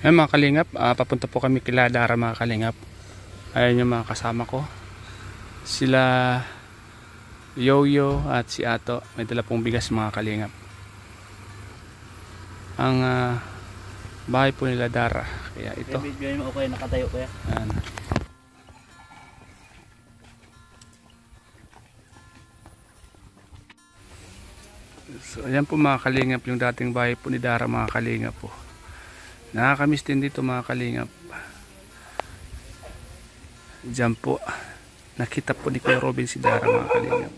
Ay mga kalingap, papunta po kami kila Dara mga kalingap. Ayan yung mga kasama ko. Sila Yoyo at si Ato. May dala pong bigas mga kalingap. Ang bahay po nila Dara. Kaya ito. Video mo okay, nakatayo kaya. Ayan. So ayan po mga kalingap, yung dating bahay po ni Dara mga kalingap po. Nakakamiss din dito mga kalingap. Diyan po nakita po ni Kuya Robin si Dara mga kalingap.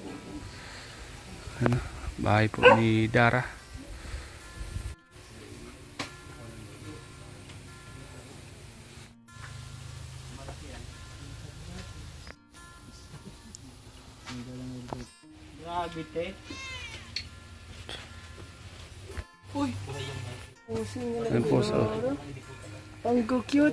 Ano, bahay po ni Dara. Grabe te. Uy. Ayan po, so Ang cute.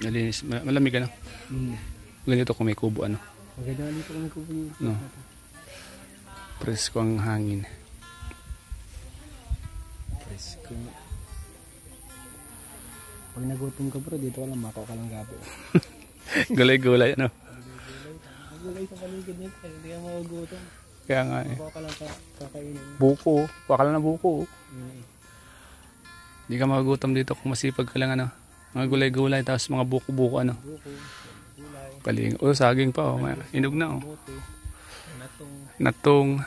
nalinis, malamig ano. Ganito kung may kubo ano. Maganda dito kung may kubo. No. Presko ang hangin. Presko. Pag nagutom ka bro, dito ka lang makaw ka lang gabi. Gulay-gulay ano. Gulay sa paligid nito, hindi ka magugutom. Kaya nga eh. Makaw ka lang kakainin. Buko. Kuha ka lang ng buko. Hindi ka magugutom dito kung masipag ka lang ano. Mga gulay-gulay tapos mga buko-buko ano. Buko, gulay. Kaling. Oh, saging pa oh. Inog na oh. Bote, Natong.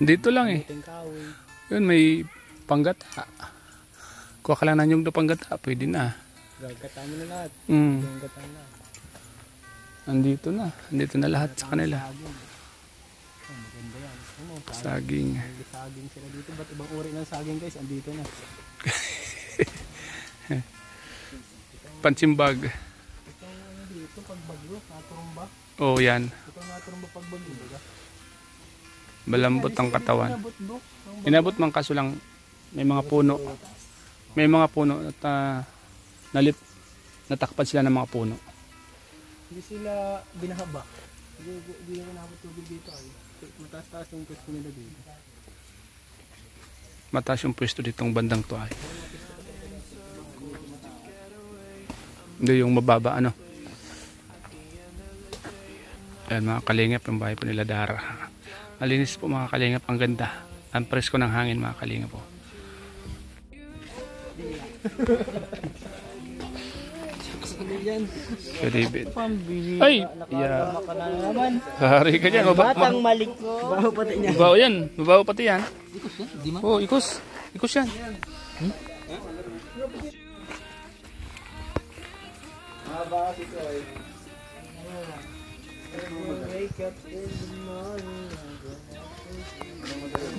Dito lang eh. kahoy. Yun may panggata. Kuha ka lang ng nyug na panggata. Pwede na. Gagata mo na lahat. Gagata na. Andito na. Andito na lahat sa kanila. Maganda yan. Saging. May saging sila dito. Ba't ibang uri ng saging guys? Andito na. Pansimbag. Itong ano dito, pagbagyo, naturumba. Oh, yan. Itong naturumba pagbagyo. Malambot ang katawan. Inabot-bok. Inabot man kaso lang may mga puno. May mga puno at natakpan sila ng mga puno. Hindi sila binahaba. Hindi na nahabot tubig dito ay. Mataas-taas yung pwesto nila dito. Mataas yung pwesto ditong bandang to ay. Hindi yung mababa ano. Ayan mga kalingap, yung bahay po nila Dara. Malinis po mga kalingap, ang ganda. Ang presko ng hangin mga kalingap po. Kuya David. Ay! Yeah. Hari ka dyan. Batang malik ko. Baho pati niya. Mabaho yan. Mabaho pati yan. Oh, ikos. Ikos yan.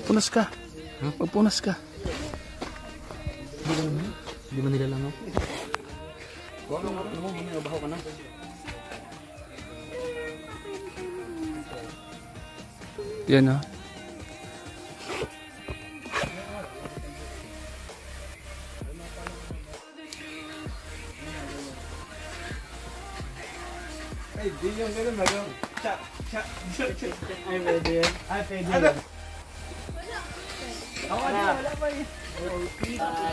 Punas ka. Magpunas ka. Hindi mo nila lang ako. Huwag mo, baho ka na. Yan ah. Ay, di yung ganun magaw. Ay, pwede yan. Ay, pwede yan. Wala pa eh.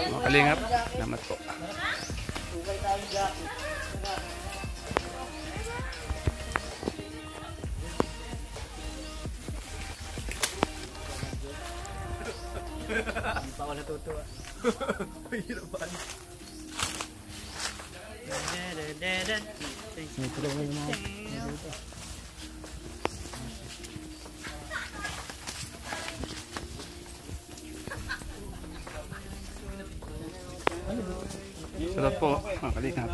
Mga kalingap. Salamat po. Hindi pa ako natutuwa. Pahirapan. May tulong na yung mga dito. Sarap po mga kalingap.